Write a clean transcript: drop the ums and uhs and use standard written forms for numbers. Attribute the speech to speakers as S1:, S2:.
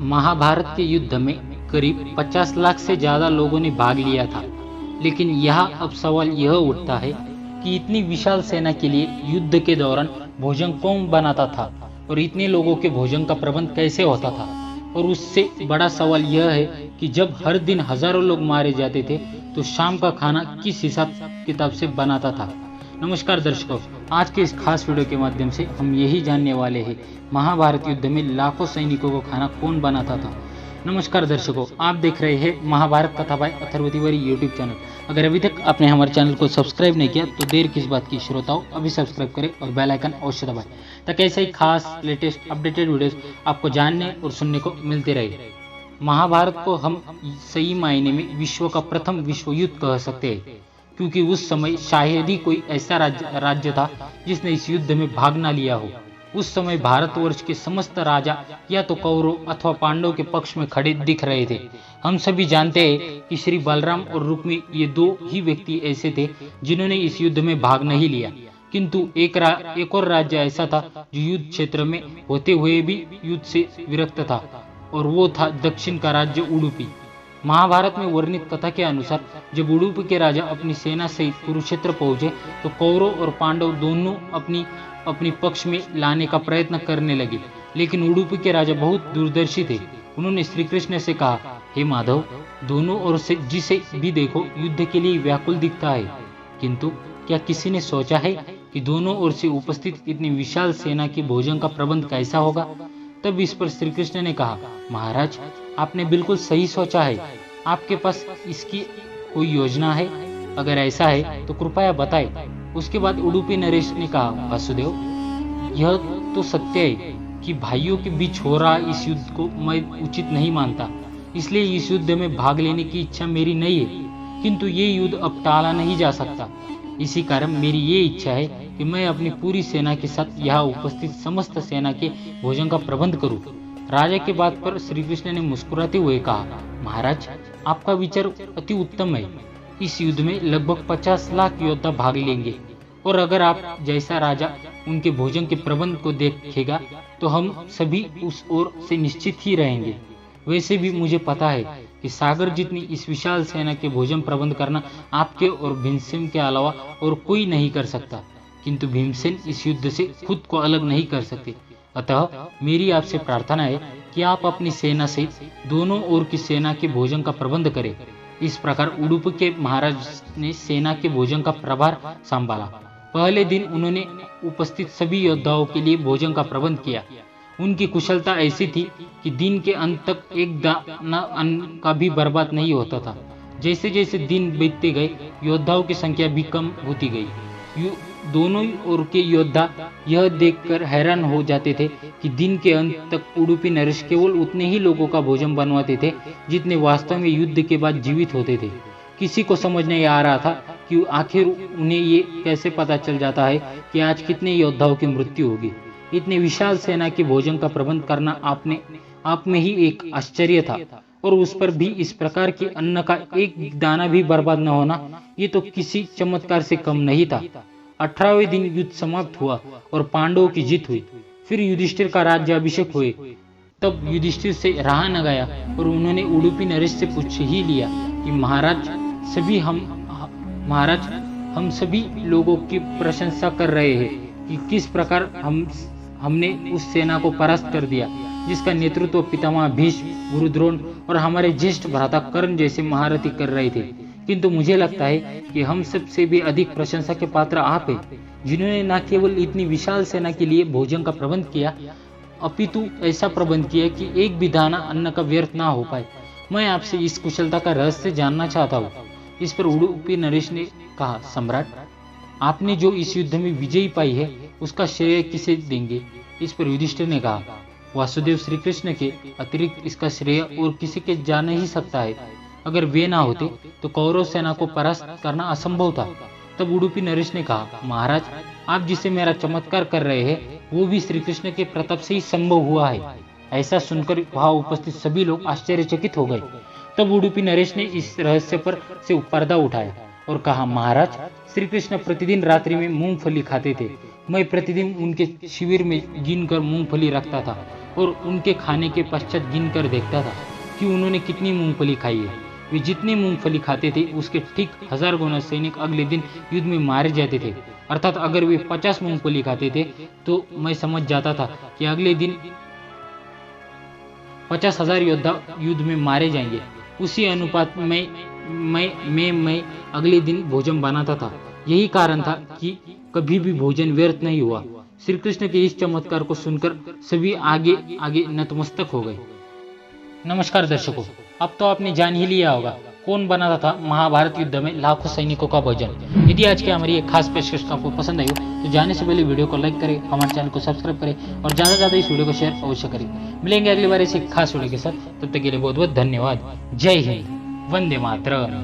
S1: महाभारत के युद्ध में करीब 50 लाख से ज्यादा लोगों ने भाग लिया था। लेकिन यहाँ अब सवाल यह उठता है कि इतनी विशाल सेना के लिए युद्ध के दौरान भोजन कौन बनाता था और इतने लोगों के भोजन का प्रबंध कैसे होता था। और उससे बड़ा सवाल यह है कि जब हर दिन हजारों लोग मारे जाते थे तो शाम का खाना किस हिसाब किताब से बनाता था। नमस्कार दर्शकों, आज के इस खास वीडियो के माध्यम से हम यही जानने वाले हैं महाभारत युद्ध में लाखों सैनिकों को खाना कौन बनाता था। नमस्कार दर्शकों, आप देख रहे हैं Mahabharat Katha by Atharv Tiwari YouTube channel. अगर अभी तक आपने हमारे चैनल को सब्सक्राइब नहीं किया तो देर किस बात की। श्रोताओं, अभी सब्सक्राइब करें और बेल आइकन अवश्य दबाएं ताकि ऐसे ही खास लेटेस्ट अपडेटेड वीडियोस आपको जानने और सुनने को मिलते रहे। महाभारत को हम सही मायने में विश्व का प्रथम विश्व युद्ध कह सकते हैं, क्योंकि उस समय शायद ही कोई ऐसा राज्य था जिसने इस युद्ध में भाग न लिया हो। उस समय भारतवर्ष के समस्त राजा या तो कौरव अथवा पांडव के पक्ष में खड़े दिख रहे थे। हम सभी जानते हैं कि श्री बलराम और रुक्मी ये दो ही व्यक्ति ऐसे थे जिन्होंने इस युद्ध में भाग नहीं लिया, किंतु एक और राज्य ऐसा था जो युद्ध क्षेत्र में होते हुए भी युद्ध से विरक्त था, और वो था दक्षिण का राज्य उडुपी। महाभारत में वर्णित कथा के अनुसार जब उडुपी के राजा अपनी सेना सहित कुरुक्षेत्र पहुंचे तो कौरव और पांडव दोनों अपनी पक्ष में लाने का प्रयत्न करने लगे। लेकिन उडुपी के राजा बहुत दूरदर्शी थे। उन्होंने श्री कृष्ण से कहा, हे माधव, दोनों ओर से जिसे भी देखो युद्ध के लिए व्याकुल दिखता है, किंतु क्या किसी ने सोचा है कि दोनों ओर से उपस्थित इतनी विशाल सेना के भोजन का प्रबंध कैसा होगा। तब इस पर श्री कृष्ण ने कहा, महाराज, आपने बिल्कुल सही सोचा है। आपके पास इसकी कोई योजना है? अगर ऐसा है तो कृपया बताएं। उसके बाद उडुपी नरेश ने कहा, वासुदेव, यह तो सत्य है कि भाइयों के बीच हो रहा इस युद्ध को मैं उचित नहीं मानता, इसलिए इस युद्ध में भाग लेने की इच्छा मेरी नहीं है, किंतु ये युद्ध अब टाला नहीं जा सकता। इसी कारण मेरी ये इच्छा है कि मैं अपनी पूरी सेना के साथ यहाँ उपस्थित समस्त सेना के भोजन का प्रबंध करूं। राजा की बात पर श्री कृष्ण ने मुस्कुराते हुए कहा, महाराज, आपका विचार अति उत्तम है। इस युद्ध में लगभग 50 लाख योद्धा भाग लेंगे, और अगर आप जैसा राजा उनके भोजन के प्रबंध को देखेगा तो हम सभी उस ओर से निश्चित ही रहेंगे। वैसे भी मुझे पता है कि सागर जितनी इस विशाल सेना के भोजन प्रबंध करना आपके और भीमसेन के अलावा और कोई नहीं कर सकता, किंतु भीमसेन इस युद्ध से खुद को अलग नहीं कर सकते। अतः मेरी आपसे प्रार्थना है कि आप अपनी सेना सहित दोनों ओर की सेना के भोजन का प्रबंध करें। इस प्रकार उडुपी के महाराज ने सेना के भोजन का प्रभार संभाला। पहले दिन उन्होंने उपस्थित सभी योद्धाओं के लिए भोजन का प्रबंध किया। उनकी कुशलता ऐसी थी कि दिन के अंत तक एक दाना अन्न का भी बर्बाद नहीं होता था। जैसे जैसे दिन बीतते गए योद्धाओं की संख्या भी कम होती गई। दोनों ओर के योद्धा यह देखकर हैरान हो जाते थे कि दिन के अंत तक उडुपी नरेश केवल उतने ही लोगों का भोजन बनवाते थे जितने वास्तव में युद्ध के बाद जीवित होते थे। किसी को समझ नहीं आ रहा था कि आखिर उन्हें ये कैसे पता चल जाता है कि आज कितने योद्धाओं की मृत्यु होगी। इतने विशाल सेना के भोजन का प्रबंध करना आप में ही एक आश्चर्य था, और उस पर भी इस प्रकार के अन्न का एक दाना भी बर्बाद न होना, ये तो किसी चमत्कार से कम नहीं था। 18वें दिन युद्ध समाप्त हुआ और पांडवों की जीत हुई। फिर युधिष्ठिर का राज्याभिषेक हुए। तब युधिष्ठिर से रहा न गया और उन्होंने उडुपी नरेश से पूछ ही लिया कि महाराज, हम सभी लोगों की प्रशंसा कर रहे हैं कि किस प्रकार हमने उस सेना को परास्त कर दिया जिसका नेतृत्व पितामह भीष्म, गुरु द्रोण और हमारे ज्येष्ठ भ्राता कर्ण जैसे महारथी कर रहे थे, किंतु मुझे लगता है कि हम सबसे भी अधिक प्रशंसा के पात्र आप हैं, जिन्होंने न केवल इतनी विशाल सेना के लिए भोजन का प्रबंध किया, अपितु ऐसा प्रबंध किया कि एक भी दाना अन्न का व्यर्थ ना हो पाए। मैं आपसे इस कुशलता का रहस्य जानना चाहता हूँ। इस पर उडुपी नरेश ने कहा, सम्राट, आपने जो इस युद्ध में विजयी पाई है उसका श्रेय किसे देंगे? इस पर युधिष्ठिर ने कहा, वासुदेव श्री कृष्ण के अतिरिक्त इसका श्रेय और किसी के जा नहीं सकता है। अगर वे ना होते तो कौरव सेना को परास्त करना असंभव था। तब उडुपी नरेश ने कहा, महाराज, आप जिसे मेरा चमत्कार कर रहे हैं वो भी श्री कृष्ण के प्रताप से ही संभव हुआ है। ऐसा सुनकर वहां उपस्थित सभी लोग आश्चर्यचकित हो गए। तब उडुपी नरेश ने इस रहस्य पर से पर्दा उठाया और कहा, महाराज, श्री कृष्ण प्रतिदिन रात्रि में मूंगफली खाते थे। मैं प्रतिदिन उनके शिविर में गिनकर मूंगफली रखता था और उनके खाने के पश्चात गिन कर देखता था कि उन्होंने कितनी मूंगफली खाई है। वे जितनी मूंगफली खाते थे उसके ठीक 1000 गुना सैनिक अगले दिन युद्ध में मारे जाते थे। अर्थात अगर वे 50 मूंगफली खाते थे तो मैं समझ जाता था कि अगले दिन 50,000 योद्धा युद्ध में मारे जाएंगे। उसी अनुपात में मैं अगले दिन भोजन बनाता था। यही कारण था कि कभी भी भोजन व्यर्थ नहीं हुआ। श्री कृष्ण के इस चमत्कार को सुनकर सभी आगे आगे नतमस्तक हो गए। नमस्कार दर्शकों, अब तो आपने जान ही लिया होगा कौन बनाता था महाभारत युद्ध में लाखों सैनिकों का भोजन। यदि आज की हमारी एक खास पेशकश आपको पसंद आई हो तो जाने से पहले वीडियो को लाइक करें, हमारे चैनल को सब्सक्राइब करें और ज़्यादा से ज़्यादा इस वीडियो को शेयर अवश्य करें। मिलेंगे अगली बार ऐसी खास वीडियो के साथ, तब तक के लिए बहुत बहुत धन्यवाद। जय हिंद, वंदे मातरम।